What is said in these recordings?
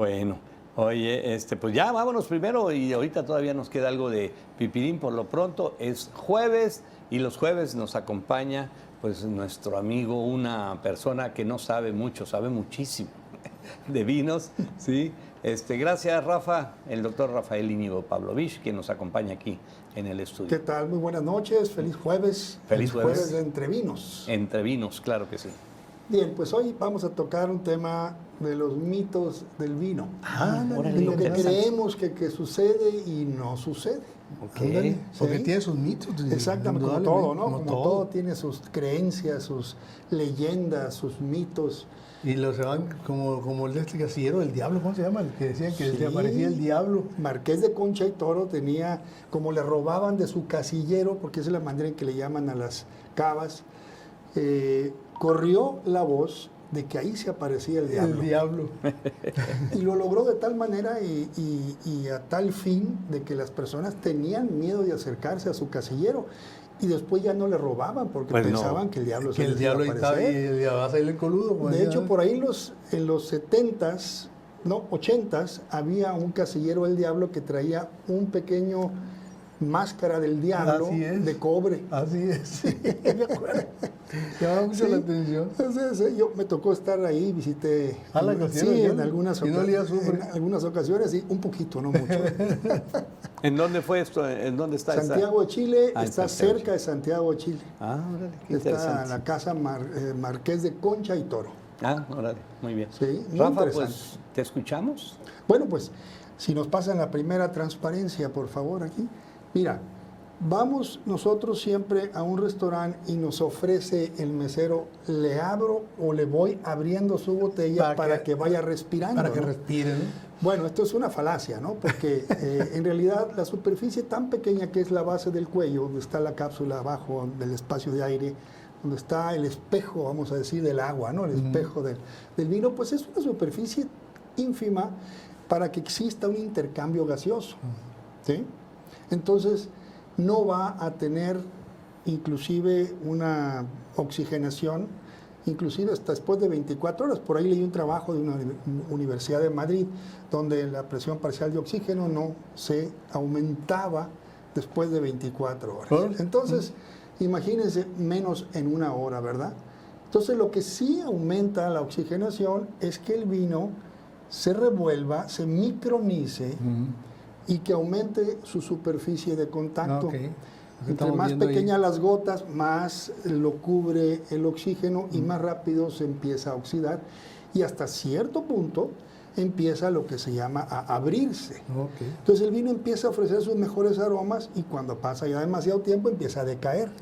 Bueno, oye, pues ya vámonos primero y ahorita todavía nos queda algo de pipirín. Por lo pronto es jueves y los jueves nos acompaña pues nuestro amigo, una persona que no sabe mucho, sabe muchísimo de vinos, ¿sí? Gracias, Rafa, el doctor Rafael Íñigo Pavlovich, que nos acompaña aquí en el estudio. ¿Qué tal? Muy buenas noches, feliz jueves. Feliz jueves. De Entre Vinos. Entre Vinos, claro que sí. Bien, pues hoy vamos a tocar un tema de los mitos del vino. Órale, De lo que interesante. creemos que sucede y no sucede. Ok. Porque ¿Sí? tiene sus mitos. Exactamente, como indudablemente, todo, ¿no? Como todo tiene sus creencias, sus leyendas, sus mitos. Y los se van como el de este casillero del diablo, ¿cómo se llama? El que decían que Sí. se aparecía el diablo. Marqués de Concha y Toro tenía, como le robaban de su casillero, porque esa es la manera en que le llaman a las cavas, corrió la voz de que ahí se aparecía el diablo. El diablo. Y lo logró de tal manera y a tal fin de que las personas tenían miedo de acercarse a su casillero y después ya no le robaban porque Pues no. pensaban que el diablo Que se el les iba a diablo estaba aparecer. y va a salir el coludo. como De decía, hecho, ¿no? por ahí en los 70s, no, 80s, había un casillero del diablo que traía un pequeño máscara del diablo Así es. de cobre. Así es, sí, me acuerdo. Llamaba mucho Sí. la atención. Entonces, yo me tocó estar ahí, visité la sí, casillero, en algunas, y no olía azufre. en algunas ocasiones, sí, un poquito, no mucho. ¿En dónde fue esto? ¿En dónde está esa? Santiago de Chile Ah, en está Santiago de cerca de Santiago de Chile. Ah, órale, qué Está interesante. en la casa Marqués de Concha y Toro. Ah, órale, muy bien. Sí, muy Rafa, interesante. pues, ¿te escuchamos? Bueno, pues, si nos pasan la primera transparencia, por favor, aquí. Mira, vamos nosotros siempre a un restaurante y nos ofrece el mesero, le abro o le voy abriendo su botella para que vaya respirando. Para que ¿no? respiren. ¿no? Bueno, esto es una falacia, ¿no? Porque en realidad la superficie tan pequeña que es la base del cuello, donde está la cápsula abajo del espacio de aire, donde está el espejo, vamos a decir, del agua, ¿no? El espejo del vino, pues es una superficie ínfima para que exista un intercambio gaseoso, ¿sí? Entonces, no va a tener inclusive una oxigenación, inclusive hasta después de 24 horas. Por ahí leí un trabajo de una universidad de Madrid, donde la presión parcial de oxígeno no se aumentaba después de 24 horas. Entonces, imagínense, menos en una hora, ¿verdad? Entonces, lo que sí aumenta la oxigenación es que el vino se revuelva, se micronice, y que aumente su superficie de contacto. Ok. Entre más pequeñas las gotas, más lo cubre el oxígeno y más rápido se empieza a oxidar. Y hasta cierto punto empieza lo que se llama a abrirse. Okay. Entonces el vino empieza a ofrecer sus mejores aromas y cuando pasa ya demasiado tiempo empieza a decaer.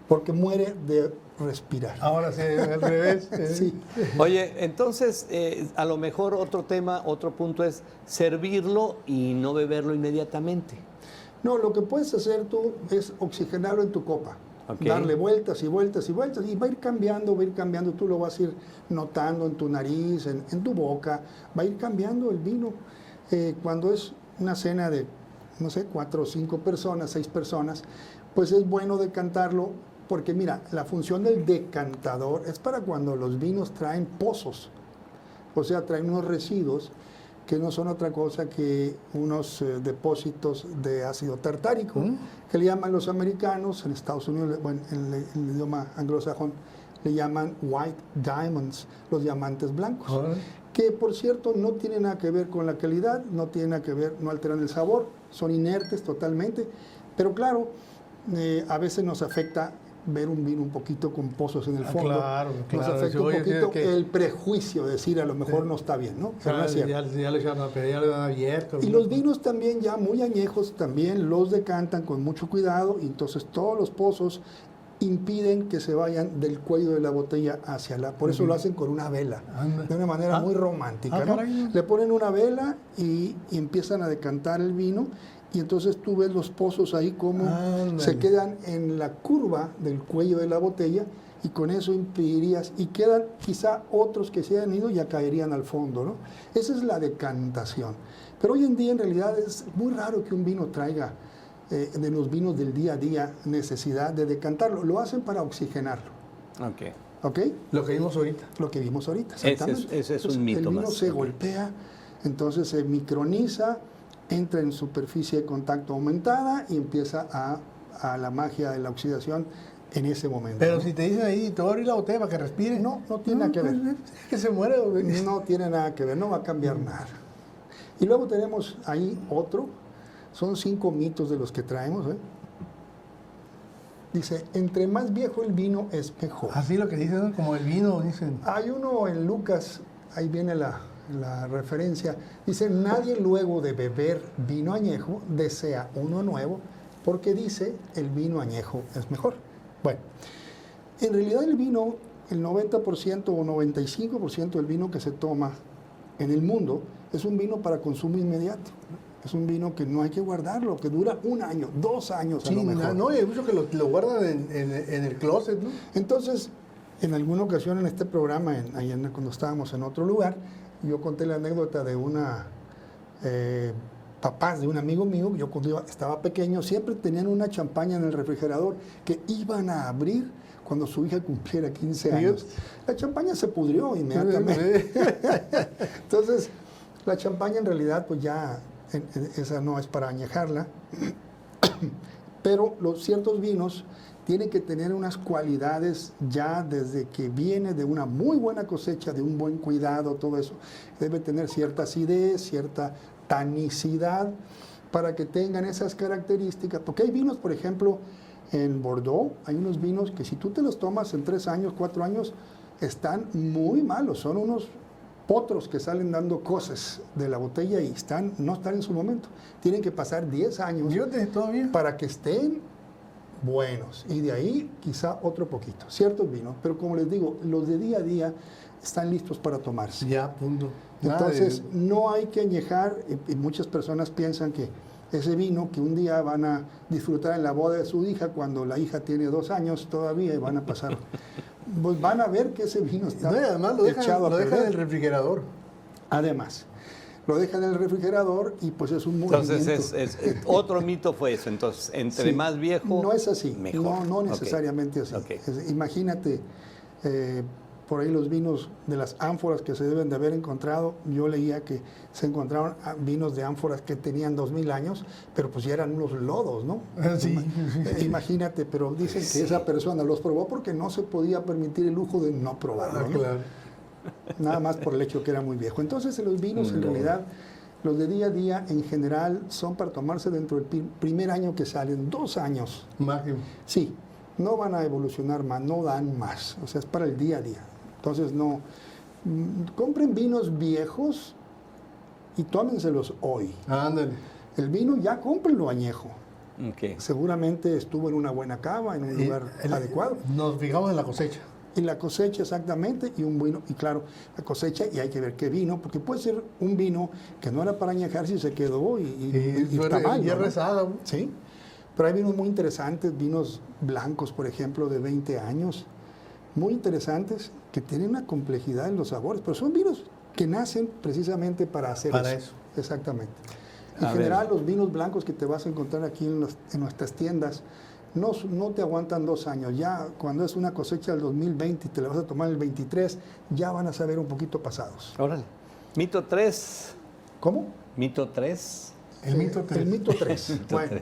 Porque muere de respirar. Ahora sí, al revés. Sí. Oye, entonces, a lo mejor otro tema, otro punto es servirlo y no beberlo inmediatamente. No, lo que puedes hacer tú es oxigenarlo en tu copa. Ok. Darle vueltas y vueltas y vueltas y va a ir cambiando, tú lo vas a ir notando en tu nariz, en tu boca, va a ir cambiando el vino. Cuando es una cena de, no sé, 4 o 5 personas, 6 personas, pues es bueno decantarlo porque mira, la función del decantador es para cuando los vinos traen pozos, o sea, traen unos residuos que no son otra cosa que unos depósitos de ácido tartárico, que le llaman los americanos, en Estados Unidos, bueno, en el idioma anglosajón, le llaman white diamonds, los diamantes blancos, que por cierto no tienen nada que ver con la calidad, no tienen nada que ver, no alteran el sabor, son inertes totalmente, pero claro, a veces nos afecta ver un vino un poquito con pozos en el fondo. Claro. Nos afecta un poquito el prejuicio de decir a lo mejor no está bien, ¿no? Pero no es cierto. Ya lo echaron, pero ya lo han abierto. Y los vinos también ya muy añejos también los decantan con mucho cuidado y entonces todos los pozos impiden que se vayan del cuello de la botella hacia la... Por eso lo hacen con una vela, de una manera muy romántica, ¿no? Le ponen una vela y empiezan a decantar el vino y entonces tú ves los pozos ahí como se quedan en la curva del cuello de la botella y con eso impedirías, y quedan quizá otros que se han ido y ya caerían al fondo, ¿no? Esa es la decantación. Pero hoy en día en realidad es muy raro que un vino traiga de los vinos del día a día necesidad de decantarlo. Lo hacen para oxigenarlo. Ok. ¿Ok? Lo que vimos ahorita. Lo que vimos ahorita. Ese es un mito El vino más. se golpea, Entonces se microniza, entra en superficie de contacto aumentada y empieza a la magia de la oxidación en ese momento. Pero ¿no? si te dicen ahí, te voy a abrir la botella para que respire. No tiene nada que ver. Que se muere. No tiene nada que ver, no va a cambiar nada. Y luego tenemos ahí otro, son 5 mitos de los que traemos. Dice, entre más viejo el vino es mejor. Así lo que dicen, ¿no? Como el vino, dicen. Hay uno en Lucas, ahí viene la referencia, dice, nadie luego de beber vino añejo desea uno nuevo, porque dice, el vino añejo es mejor. Bueno, en realidad el vino, el 90% o 95% del vino que se toma en el mundo es un vino para consumo inmediato. Es un vino que no hay que guardarlo, que dura 1 año, 2 años a lo mejor. No, y hay muchos que lo guardan en el closet, ¿no? Entonces, en alguna ocasión en este programa, cuando estábamos en otro lugar, yo conté la anécdota de una papás de un amigo mío, yo cuando estaba pequeño, siempre tenían una champaña en el refrigerador que iban a abrir cuando su hija cumpliera 15 años. La champaña se pudrió inmediatamente. Entonces, la champaña en realidad, pues ya, esa no es para añejarla, pero los ciertos vinos tienen que tener unas cualidades ya desde que viene de una muy buena cosecha, de un buen cuidado, todo eso. Debe tener cierta acidez, cierta tanicidad, para que tengan esas características. Porque hay vinos, por ejemplo, en Bordeaux, hay unos vinos que si tú te los tomas en 3 años, 4 años, están muy malos. Son unos potros que salen dando cosas de la botella y no están en su momento. Tienen que pasar 10 años para que estén buenos. Y de ahí quizá otro poquito. Ciertos vinos, pero como les digo, los de día a día están listos para tomarse. Ya, punto. Entonces, no hay que añejar, y muchas personas piensan que ese vino que un día van a disfrutar en la boda de su hija, cuando la hija tiene 2 años todavía y van a pasar, pues van a ver que ese vino está además lo echado a perder. dejan en el refrigerador. Además, lo dejan en el refrigerador y pues es un movimiento. Entonces, otro mito fue eso. Entonces, entre más viejo, no es así, mejor. No necesariamente así. Okay. Imagínate, por ahí los vinos de las ánforas que se deben de haber encontrado, yo leía que se encontraron vinos de ánforas que tenían 2000 años, pero pues ya eran unos lodos, ¿no? Sí. Imagínate, pero dicen que esa persona los probó porque no se podía permitir el lujo de no probarlo, ¿no? Claro. Nada más por el hecho que era muy viejo. Entonces los vinos en realidad, los de día a día en general son para tomarse dentro del primer año que salen, 2 años. Máximo. Sí, no van a evolucionar más, no dan más, o sea, es para el día a día. Entonces no, compren vinos viejos y tómenselos hoy. Ándale. El vino ya cómprenlo añejo. Okay. Seguramente estuvo en una buena cava, en un lugar adecuado. Nos fijamos en la cosecha. Y la cosecha exactamente, y un vino, y claro, la cosecha, y hay que ver qué vino, porque puede ser un vino que no era para añejar si se quedó y está mal, ya ¿no? rezada. Sí, pero hay vinos muy interesantes, vinos blancos, por ejemplo, de 20 años, muy interesantes, que tienen una complejidad en los sabores, pero son vinos que nacen precisamente para hacer eso. Exactamente. En general, los vinos blancos que te vas a encontrar aquí en nuestras tiendas, no te aguantan 2 años. Ya cuando es una cosecha del 2020 y te la vas a tomar el 23, ya van a saber un poquito pasados. Órale. Mito 3. ¿Cómo? Mito 3. El mito 3. El mito 3. Bueno,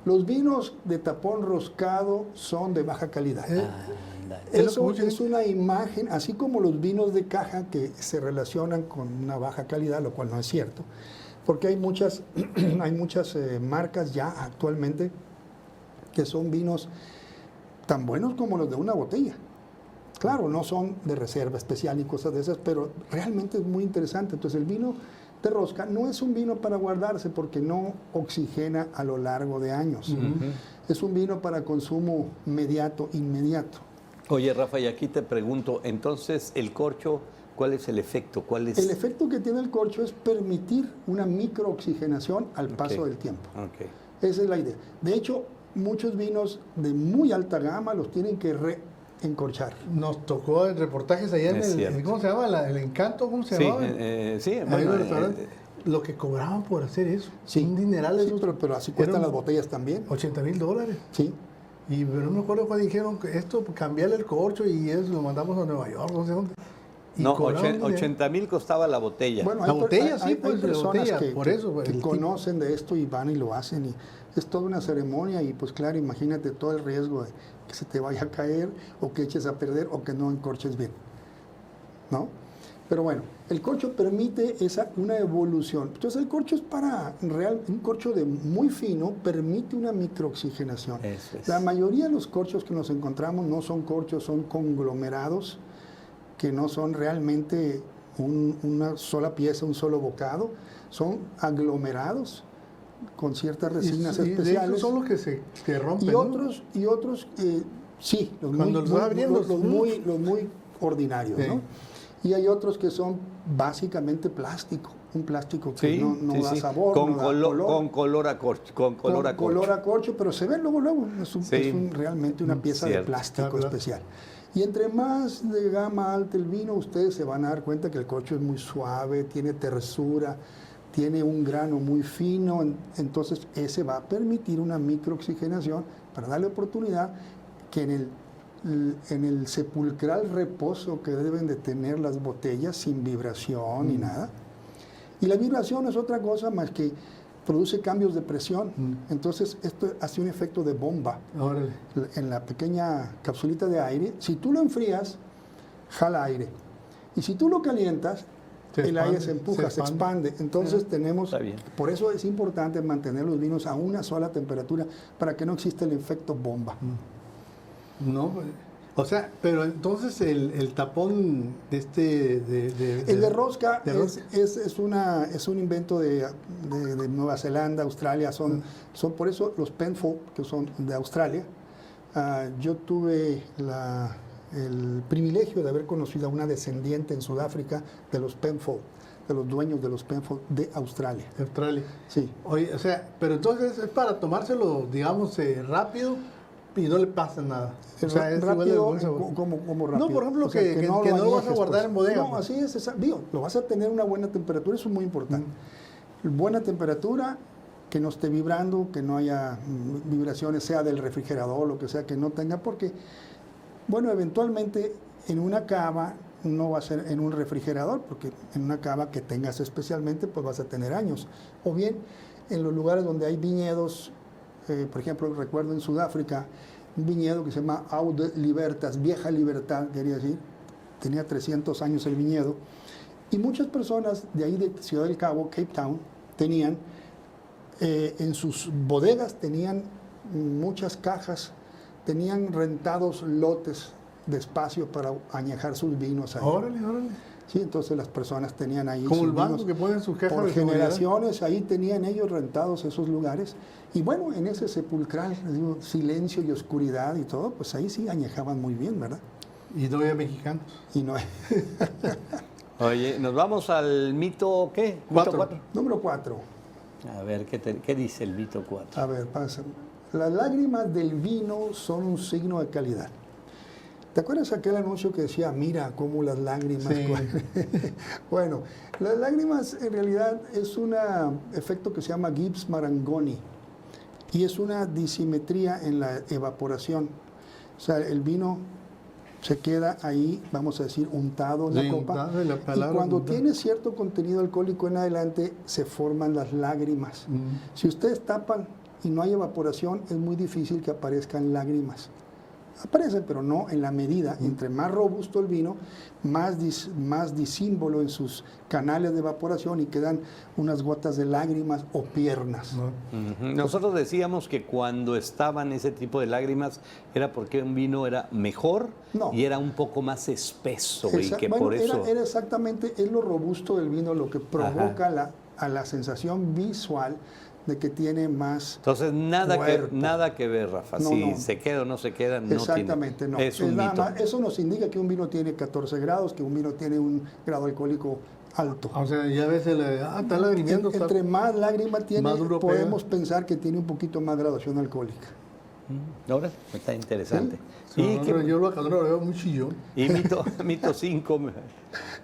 los vinos de tapón roscado son de baja calidad. Eso es una imagen, así como los vinos de caja que se relacionan con una baja calidad, lo cual no es cierto, porque hay muchas marcas ya actualmente que son vinos tan buenos como los de una botella. Claro, no son de reserva especial y cosas de esas, pero realmente es muy interesante. Entonces el vino de rosca no es un vino para guardarse porque no oxigena a lo largo de años. Es un vino para consumo inmediato. Oye, Rafa, y aquí te pregunto, entonces el corcho, ¿cuál es el efecto? El efecto que tiene el corcho es permitir una microoxigenación al paso del tiempo. Esa es la idea. De hecho, muchos vinos de muy alta gama los tienen que reencorchar. Nos tocó en reportajes allá en ¿cómo se llama? El Encanto, ¿cómo se llamaba? Sí, bueno, lo que cobraban por hacer eso. Sí, un dineral. Sí, pero así cuestan las botellas también. $80,000. Sí. Pero no me acuerdo cuando dijeron que esto, cambiarle el corcho y eso lo mandamos a Nueva York, no sé dónde. No, cobraban 80,000 costaba la botella. Bueno, La botella, sí, hay pues, la personas botella, por eso, que el tipo. conocen de esto y van y lo hacen. Y es toda una ceremonia y pues claro, imagínate todo el riesgo de que se te vaya a caer o que eches a perder o que no encorches bien, ¿no? Pero bueno, el corcho permite una evolución. Entonces el corcho es un corcho de muy fino permite una microoxigenación. Eso es. La mayoría de los corchos que nos encontramos no son corchos, son conglomerados, que no son realmente una sola pieza, un solo bocado, son aglomerados con ciertas resinas Y de especiales. esos son los que se rompen, Y ¿no? otros sí, Cuando los vas abriendo, los muy ordinarios, sí. ¿no? Y hay otros que son básicamente plástico, un plástico que no da sabor, con no da color, color. con color a corcho. Color a corcho, pero se ve luego, realmente una pieza de cierto. plástico especial. Y entre más de gama alta el vino, ustedes se van a dar cuenta que el corcho es muy suave, tiene tersura, tiene un grano muy fino, entonces ese va a permitir una microoxigenación para darle oportunidad que en el sepulcral reposo que deben de tener las botellas sin vibración ni nada. Y la vibración es otra cosa más que produce cambios de presión. Entonces esto hace un efecto de bomba. Órale. En la pequeña capsulita de aire, si tú lo enfrías, jala aire. Y si tú lo calientas, el aire se empuja, se expande. Entonces tenemos, por eso es importante mantener los vinos a una sola temperatura para que no exista el efecto bomba. No, o sea, pero entonces el tapón de el de rosca es un invento de Nueva Zelanda, Australia, son por eso los Penfolds, que son de Australia. Yo tuve el privilegio de haber conocido a una descendiente en Sudáfrica de los Penfolds, de los dueños de los Penfolds de Australia. Australia. Sí. Oye, o sea, pero entonces es para tomárselo, digamos, rápido y no le pasa nada. O sea, es rápido, como rápido. No, por ejemplo, o sea, que no lo vas a guardar en bodega. No, así es. Digo, lo vas a tener una buena temperatura, eso es muy importante. Buena temperatura, que no esté vibrando, que no haya vibraciones, sea del refrigerador, lo que sea que no tenga, porque, bueno, eventualmente en una cava no va a ser en un refrigerador, porque en una cava que tengas especialmente, pues vas a tener años. O bien, en los lugares donde hay viñedos, por ejemplo, recuerdo en Sudáfrica, un viñedo que se llama Oude Libertas, Vieja Libertad, quería decir, tenía 300 años el viñedo, y muchas personas de ahí de Ciudad del Cabo, Cape Town, tenían, en sus bodegas tenían muchas cajas, tenían rentados lotes de espacio para añejar sus vinos ahí. Órale. Sí, entonces las personas tenían ahí como sus el banco vinos que ponen sus cajas por de seguridad. generaciones, ahí tenían ellos rentados esos lugares. Y bueno, en ese sepulcral, digo, silencio y oscuridad y todo, pues ahí sí añejaban muy bien, ¿verdad? Y no había mexicanos. Y no. Oye, nos vamos al mito, ¿qué? Cuatro. Mito 4. Número 4. A ver, ¿qué dice el mito 4? A ver, pasa. Las lágrimas del vino son un signo de calidad. ¿Te acuerdas aquel anuncio que decía, mira cómo las lágrimas... Sí. Bueno, las lágrimas en realidad es un efecto que se llama Gibbs-Marangoni y es una disimetría en la evaporación. O sea, el vino se queda ahí, vamos a decir, untado en la copa. Y cuando tiene cierto contenido alcohólico en adelante, se forman las lágrimas. Si ustedes tapan y no hay evaporación, es muy difícil que aparezcan lágrimas. Aparecen, pero no en la medida. Entre más robusto el vino, más disímbolo en sus canales de evaporación y quedan unas gotas de lágrimas o piernas. Nosotros decíamos que cuando estaban ese tipo de lágrimas era porque un vino era mejor y era un poco más espeso. Y que bueno, por eso... era exactamente, es lo robusto del vino lo que provoca a la sensación visual de que tiene más. Entonces, nada que ver, Rafa. Si se queda o no se queda, no exactamente, tiene. no. Es un mito. Más, eso nos indica que un vino tiene 14 grados, que un vino tiene un grado alcohólico alto. O sea, ya ves, está lagrimiendo. Entre más lágrima tiene, más duro podemos pensar que tiene un poquito más graduación alcohólica. Ahora está interesante. ¿Sí? Y yo lo veo muy chillón. Y mito 5.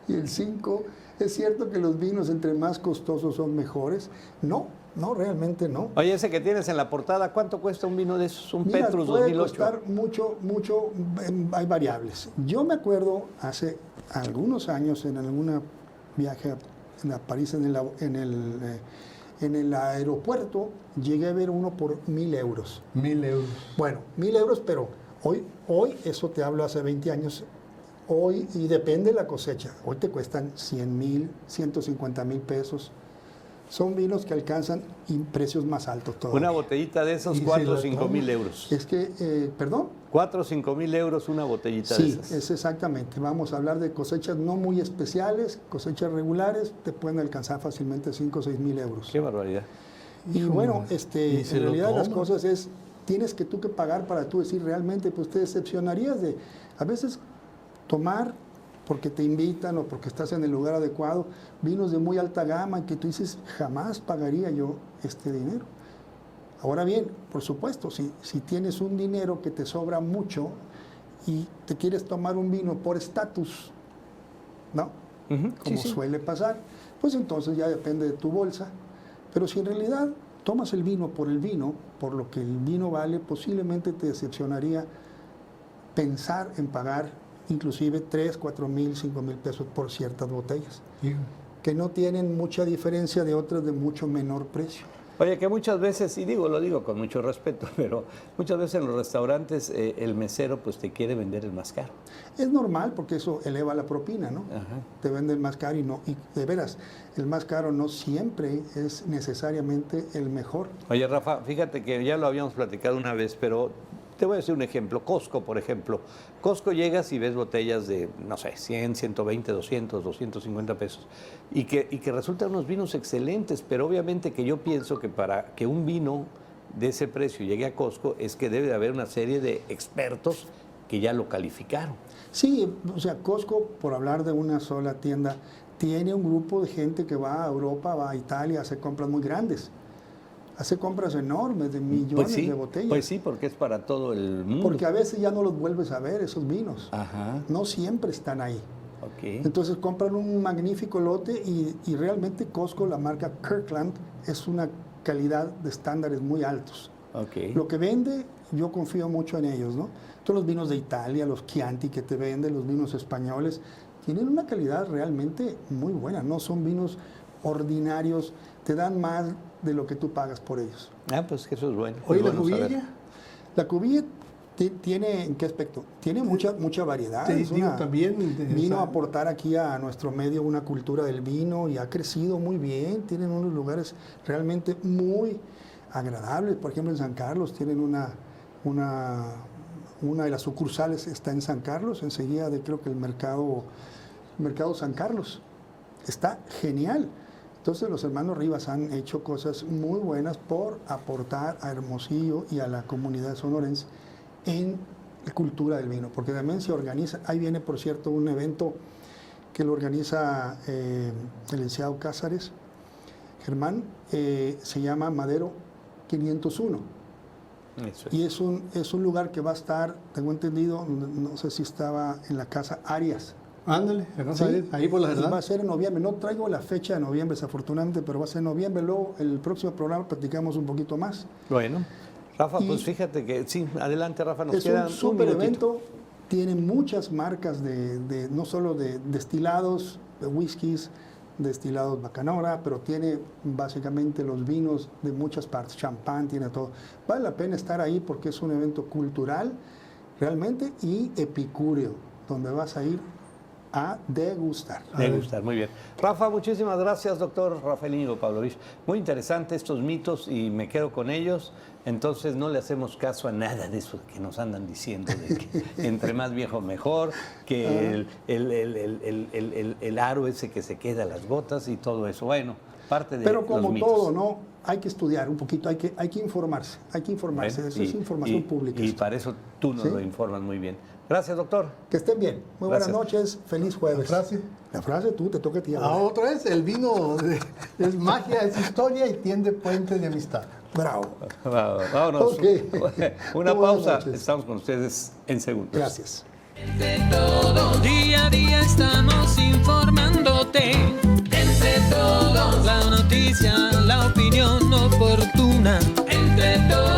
Y el 5, ¿es cierto que los vinos entre más costosos son mejores? No, realmente no. Oye, ese que tienes en la portada, ¿cuánto cuesta un vino de esos? Un Petrus puede 2008. Costar mucho, hay variables. Yo me acuerdo hace algunos años en algún viaje a París en el aeropuerto, llegué a ver uno por 1.000 euros. 1.000 euros. Bueno, 1.000 euros, pero hoy, eso te hablo hace 20 años, hoy, y depende de la cosecha, hoy te cuestan 100,000, 150,000 pesos. Son vinos que alcanzan precios más altos todavía. Una botellita de esos, 4 o 5 mil euros. Es que, perdón. 4 o 5 mil euros una botellita de esas. Sí, es exactamente. Vamos a hablar de cosechas no muy especiales, cosechas regulares, te pueden alcanzar fácilmente 5 o 6 mil euros. Qué barbaridad. Y bueno, en realidad las cosas es, tienes que tú que pagar para tú decir realmente, pues te decepcionarías de, a veces, tomar porque te invitan o porque estás en el lugar adecuado, vinos de muy alta gama que tú dices, jamás pagaría yo este dinero. Ahora bien, por supuesto, si tienes un dinero que te sobra mucho y te quieres tomar un vino por estatus, ¿no? Como suele pasar, pues entonces ya depende de tu bolsa. Pero si en realidad tomas el vino, por lo que el vino vale, posiblemente te decepcionaría pensar en pagar inclusive 3, 4 mil, 5 mil pesos por ciertas botellas, que no tienen mucha diferencia de otras de mucho menor precio. Oye, que muchas veces, y lo digo con mucho respeto, pero muchas veces en los restaurantes el mesero pues te quiere vender el más caro. Es normal porque eso eleva la propina, ¿no? Ajá. Te vende el más caro y de veras, el más caro no siempre es necesariamente el mejor. Oye, Rafa, fíjate que ya lo habíamos platicado una vez, pero te voy a decir un ejemplo. Costco, por ejemplo. Costco llegas y ves botellas de, no sé, 100, 120, 200, 250 pesos. Y que resultan unos vinos excelentes, pero obviamente que yo pienso que para que un vino de ese precio llegue a Costco es que debe de haber una serie de expertos que ya lo calificaron. Sí, o sea, Costco, por hablar de una sola tienda, tiene un grupo de gente que va a Europa, va a Italia, hace compras muy grandes. Hace compras enormes de millones de botellas. Pues sí, porque es para todo el mundo. Porque a veces ya no los vuelves a ver, esos vinos. Ajá. No siempre están ahí. Okay. Entonces compran un magnífico lote y realmente Costco, la marca Kirkland, es una calidad de estándares muy altos. Okay. Lo que vende, yo confío mucho en ellos, ¿no? Todos los vinos de Italia, los Chianti que te venden, los vinos españoles, tienen una calidad realmente muy buena. No son vinos ordinarios, te dan más de lo que tú pagas por ellos. Ah, pues que eso es bueno. Oye, ¿la bueno cubilla? La cubilla tiene, ¿en qué aspecto? Tiene mucha variedad. También vino a aportar aquí a nuestro medio una cultura del vino y ha crecido muy bien. Tienen unos lugares realmente muy agradables. Por ejemplo, en San Carlos tienen una de las sucursales está en San Carlos, enseguida de creo que el mercado San Carlos. Está genial. Entonces los hermanos Rivas han hecho cosas muy buenas por aportar a Hermosillo y a la comunidad sonorense en la cultura del vino, porque también se organiza, ahí viene por cierto un evento que lo organiza el licenciado Cázares, Germán, se llama Madero 501. Eso es. Y es un lugar que va a estar, tengo entendido, no sé si estaba en la casa Arias. Ándale, Sí, ahí por la verdad. va a ser en noviembre. No traigo la fecha de noviembre, desafortunadamente, pero va a ser en noviembre. Luego, el próximo programa platicamos un poquito más. Bueno, Rafa, pues fíjate que sí, adelante, Rafa, nos queda un súper evento. Tiene muchas marcas no solo de destilados, de whiskies, destilados Bacanora, pero tiene básicamente los vinos de muchas partes. Champán, tiene todo. Vale la pena estar ahí porque es un evento cultural realmente y epicúreo, donde vas a ir a degustar. Degustar, muy bien. Rafa, muchísimas gracias, doctor Rafael Íñigo Pavlovich. Muy interesante estos mitos y me quedo con ellos. Entonces no le hacemos caso a nada de eso que nos andan diciendo, de que entre más viejo mejor, que el aro ese que se queda, las gotas y todo eso. Bueno, parte de Pero como los mitos. todo, ¿no? Hay que estudiar un poquito, hay que informarse, Bueno, eso es información pública. Y para eso tú nos lo informas muy bien. Gracias, doctor. Que estén bien. Muy Gracias. buenas noches, feliz jueves. La frase tú, te toca a ti. Otra vez, el vino es magia, es historia y tiende puentes de amistad. Bravo. Vámonos. Okay. Una Buenas pausa. noches. Estamos con ustedes en segundos. Gracias. Entre todos, día a día estamos informándote. Entre todos, la noticia, la opinión oportuna. Entre todos.